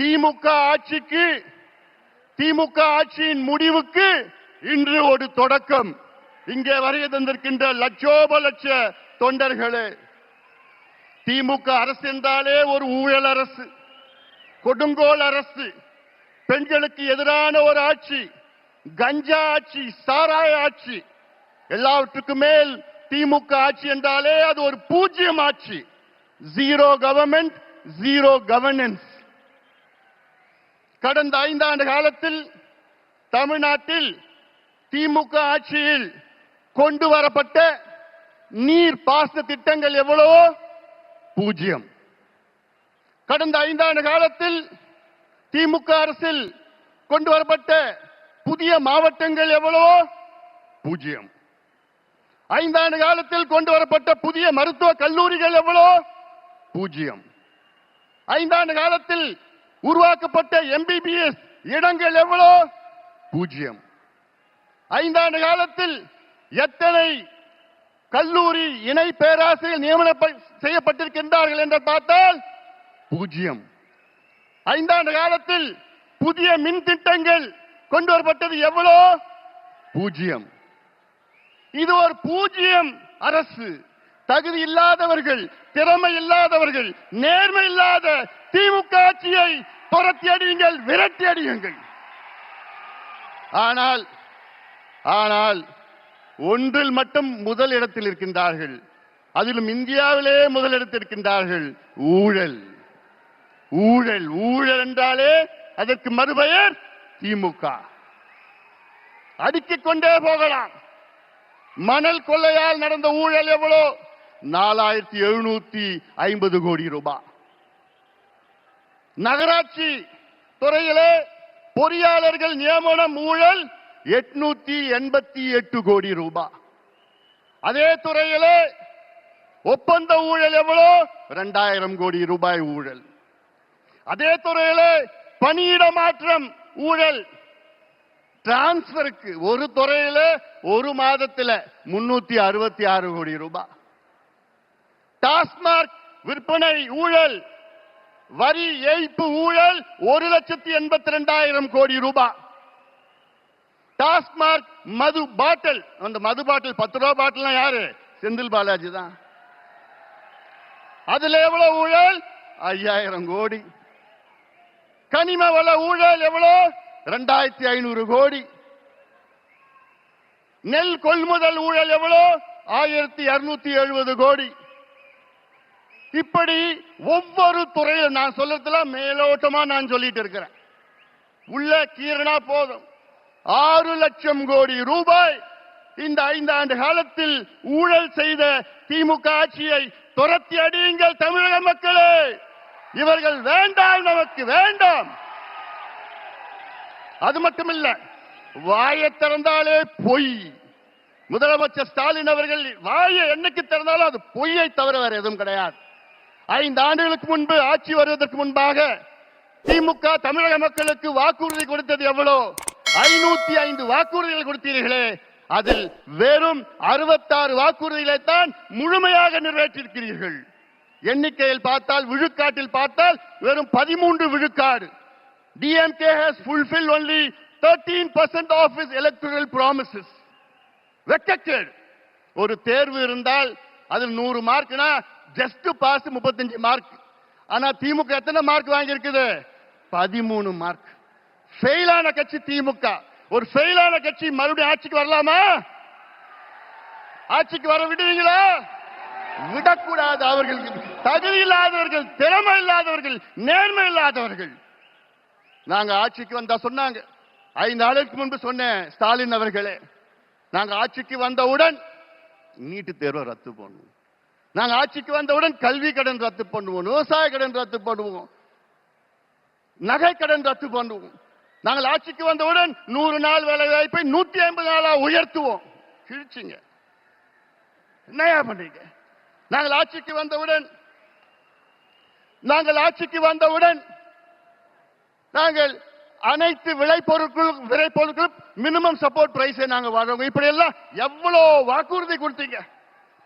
திமுக ஆட்சிக்கு, திமுக ஆட்சியின் முடிவுக்கு இன்று ஒரு தொடக்கம். இங்கே வருகை தந்திருக்கின்ற லட்சோப லட்ச தொண்டர்களே, திமுக அரசு என்றாலே ஒரு ஊழல் அரசு, கொடுங்கோல் அரசு, பெண்களுக்கு எதிரான ஒரு ஆட்சி, கஞ்சா ஆட்சி, சாராய ஆட்சி. எல்லாவற்றுக்கும் மேல் திமுக ஆட்சி என்றாலே அது ஒரு பூஜ்ஜியம் ஆட்சி. Zero government, zero governance. கடந்த 5 ஆண்டு காலத்தில் தமிழ்நாட்டில் திமுக ஆட்சியில் கொண்டு வரப்பட்ட நீர் பாசன திட்டங்கள் எவ்வளவோ பூஜ்ஜியம். கடந்த 5 ஆண்டு காலத்தில் திமுக அரசில் கொண்டு வரப்பட்ட புதிய மாவட்டங்கள் எவ்வளவோ பூஜ்ஜியம். 5 ஆண்டு காலத்தில் கொண்டு வரப்பட்ட புதிய மருத்துவ கல்லூரிகள் எவ்வளவோ பூஜ்ஜியம். 5 ஆண்டு காலத்தில் உருவாக்கப்பட்ட MBBS இடங்கள் எவ்வளோ பூஜ்ஜியம். 5 ஆண்டு காலத்தில் எத்தனை கல்லூரி இணை பேராசிரியர் நியமனம் செய்யப்பட்டிருக்கின்றார்கள் என்று பார்த்தால் பூஜ்ஜியம். 5 ஆண்டு காலத்தில் புதிய மின் திட்டங்கள் கொண்டு வரப்பட்டது எவ்வளோ பூஜ்ஜியம். இது ஒரு பூஜ்ஜியம் அரசு. தகுதி இல்லாதவர்கள், திறமை இல்லாதவர்கள், நேர்மை இல்லாத திமுக ஆட்சியை துரத்தி அடியுங்கள், விரட்டி அடியுங்கள். ஆனால் ஒன்றில் மட்டும் முதலிடத்தில் இருக்கின்றார்கள், அதிலும் இந்தியாவிலே முதலிடத்தில் இருக்கின்றார்கள். ஊழல். ஊழல் ஊழல் என்றாலே அதற்கு மறுபெயர் திமுக. அடுக்கிக் கொண்டே போகலாம். மணல் கொள்ளையால் நடந்த ஊழல் எவ்வளோ? 4750 கோடி ரூபாய். நகராட்சி துறையிலே பொறியாளர்கள் நியமனம் ஊழல் 888 கோடி ரூபாய். அதே துறையிலே ஒப்பந்த ஊழல் எவ்வளோ? 2000 கோடி ரூபாய் ஊழல். அதே துறையிலே பணியிட மாற்றம் ஊழல், டிரான்ஸ்பருக்கு ஒரு துறையில ஒரு மாதத்தில் 366 கோடி ரூபாய். டாஸ்மாக் விற்பனை ஊழல், வரி ஏய்ப்பு ஊழல் 1,82,000 கோடி ரூபாய். டாஸ்மாக் மது பாட்டில், அந்த மது பாட்டில் 10 ரூபாய் பாட்டில் யாரு? செந்தில் பாலாஜி தான். அதுல எவ்வளவு ஊழல்? 5000 கோடி. கனிம வள ஊழல் எவ்வளவு? 2500 கோடி. நெல் கொள்முதல் ஊழல் எவ்வளவு? 1270 கோடி. இப்படி ஒவ்வொரு துறையில் நான் சொல்றதுல மேலோட்டமா நான் சொல்லிட்டு இருக்கிறேன். உள்ள கீரனா போதும். 6 லட்சம் கோடி ரூபாய் இந்த 5 ஆண்டு காலத்தில் ஊழல் செய்த திமுக ஆட்சியை துரத்தி அடியுங்கள் தமிழக மக்களே. இவர்கள் வேண்டாம், நமக்கு வேண்டாம். அது மட்டுமில்ல, வாயை திறந்தாலே பொய். முதலமைச்சர் ஸ்டாலின் அவர்கள் வாயை என்னைக்கு திறந்தாலும் அது பொய்யை தவிர வேற எதுவும் கிடையாது. 5 ஆண்டுகளுக்கு முன்பு ஆட்சி வருவதற்கு முன்பாக திமுக தமிழக மக்களுக்கு வாக்குறுதி கொடுத்தது எவ்வளோ? 505 வாக்குறுதிகள் கொடுத்தீர்களே, அதில் வெறும் 66 வாக்குறுதிகளை தான் முழுமையாக நிறைவேற்றியிருக்கிறீர்கள். எண்ணிக்கையில் பார்த்தால், விழுக்காட்டில் பார்த்தால் வெறும் 13 விழுக்காடு. DMK has fulfilled only 13% of its electoral promises. வெக்கக்கேடு. ஒரு தேர்வு இருந்தால் அதில் 100 மார்க்னா ஜஸ்ட் பாஸ் 35 மார்க். ஆனா திமுக எத்தனை மார்க் வாங்கி இருக்குது? 13 மார்க். ஃபெயிலான கட்சி திமுக. ஒரு ஃபெயிலான கட்சி மறுபடியும் ஆட்சிக்கு வரலாமா? ஆட்சிக்கு வர விடுவீங்களா? விடக்கூடாது. அவர்கள் தகுதி இல்லாதவர்கள், திறமை இல்லாதவர்கள், நேர்மை இல்லாதவர்கள். நாங்க ஆட்சிக்கு வந்தா சொன்னாங்க, 5 நாளுக்கு முன்பு சொன்னேன், ஸ்டாலின் அவர்களே, நாங்க ஆட்சிக்கு வந்தவுடன் நீட்டு தேர்வை ரத்து பண்ணுவோம், நாங்க ஆட்சிக்கு வந்தவுடன் கல்வி கடன் ரத்து பண்ணுவோம், விவசாய கடன் ரத்து பண்ணுவோம், நகை கடன் ரத்து பண்ணுவோம், நாங்கள் ஆட்சிக்கு வந்தவுடன் 100 நாள் வேலை வாய்ப்பை 150 நாளா உயர்த்துவோம். கிழிச்சிங்க. என்னையா பண்றீங்க? நாங்கள் ஆட்சிக்கு வந்தவுடன் நாங்கள் அனைத்து விளைபொருட்களும் மினிமம் சப்போர்ட் பிரைஸை நாங்கள் வழங்குவோம். இப்படி எல்லாம் எவ்வளவு வாக்குறுதி கொடுத்தீங்க.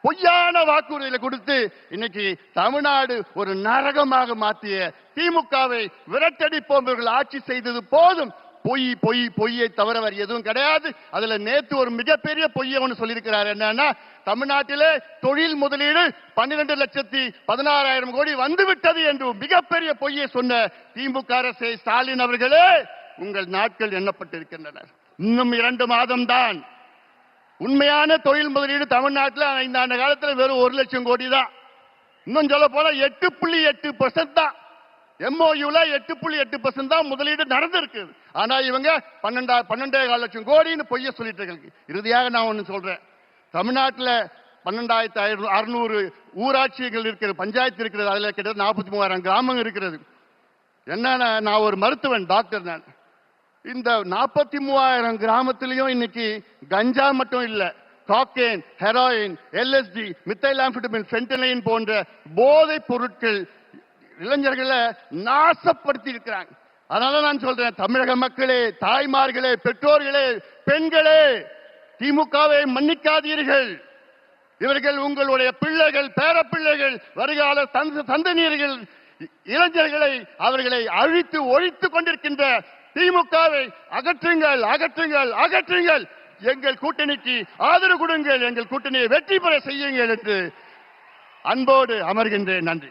பொய்யான வாக்குறுதிகளை கொடுத்து இன்னைக்கு தமிழ்நாடு ஒரு நரகமாக மாற்றிய திமுகவை விரட்டடிப்போம் ஆட்சி செய்தது போதும். பொய் பொய் பொய்யை தவிர வேறு எதுவும் கிடையாது. அதுல நேத்து ஒரு மிகப்பெரிய பொய்யை ஒன்று சொல்லியிருக்கிறார். என்னன்னா, தமிழ்நாட்டிலே தொழில் முதலீடு 12,16,000 கோடி வந்துவிட்டது என்று மிகப்பெரிய பொய்யை சொன்ன திமுக அரசே, ஸ்டாலின் அவர்களே, உங்கள் நாட்கள் எண்ணப்பட்டிருக்கின்றன. இன்னும் 2 மாதம் தான். உண்மையான தொழில் முதலீடு தமிழ்நாட்டில் 5 ஆண்டு காலத்தில் வெறும் 1 லட்சம் கோடி தான். இன்னும் சொல்ல போனா 8.8% தான். MOUல 8.8% தான் முதலீடு நடந்திருக்கு. ஆனா இவங்க 12.5 லட்சம் கோடின்னு பொய்ய சொல்லிட்டு இருக்காங்க. இறுதியாக நான் ஒண்ணு சொல்றேன். தமிழ்நாட்டில் 12,600 ஊராட்சிகள் இருக்கிறது, பஞ்சாயத்து இருக்கிறது. அதுல கிட்டத்தட்ட 43,000 கிராமம் இருக்கிறது. என்னன்னா, நான் ஒரு மருத்துவன், டாக்டர். நான் இந்த 43,000 கிராமத்திலையும் இன்னைக்கு கஞ்சா மட்டும் இல்ல, காக்கேன், ஹெராயின், LSD, மித்தைலாம்ஃபெட்டமின், ஃபென்டனைன் போன்ற போதைப் பொருட்கள் இளைஞர்களை நாசப்படுத்தி இருக்கிறாங்க. அதனால நான் சொல்றேன், தமிழக மக்களே, தாய்மார்களே, பெற்றோர்களே, பெண்களே, திமுகவை மன்னிக்காதீர்கள். இவர்கள் உங்களுடைய பிள்ளைகள், பேரப்பிள்ளைகள், வருகால சந்ததியர்கள், இளைஞர்களை அவர்களை அழித்து ஒழித்துக் கொண்டிருக்கின்ற திமுகவை அகற்றுங்கள், அகற்றுங்கள், அகற்றுங்கள். எங்கள் கூட்டணிக்கு ஆதரவு கொடுங்கள், எங்கள் கூட்டணியை வெற்றி பெற செய்யுங்கள் என்று அன்போடு அமர்கின்றேன். நன்றி.